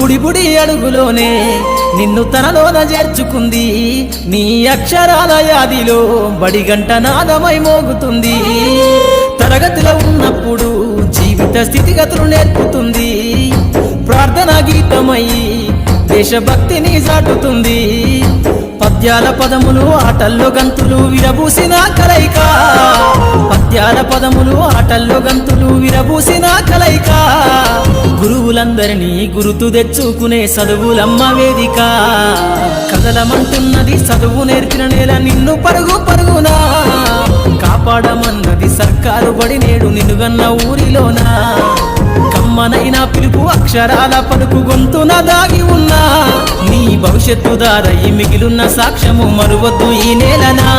బుడి బుడి అడుగులోనే నిన్ను తనలోన చేర్చుకుంది నీ అక్షరాల యాదిలో బడిగంట నాదమై మోగుతుంది తరగతిలో ఉన్నప్పుడు జీవిత స్థితిగతులు నేర్పుతుంది ప్రార్థనా గీతమై దేశభక్తిని చాటుతుంది పద్యాల పదములు ఆటల్లో గంతులు విరబూసిన కలయిక పద్యాల పదములు ఆటల్లో గంతులు విరబూసిన కలయిక గురువులందరినీ గురుతు తెచ్చుకునే చదువులమ్మ వేదిక కదలమంటున్నది చదువు నేర్పిన నేల నిన్ను పరుగు పరుగునా కాపాడమన్నది సర్కారు బడి నేడు నిన్నుగన్న ఊరిలోనా కమ్మనైనా పిలుపు అక్షరాల పలుకు గొంతున దాగి ఉన్నా నీ భవిష్యత్తు దారై మిగిలున్న సాక్ష్యము మరువద్దు ఈ నేలనా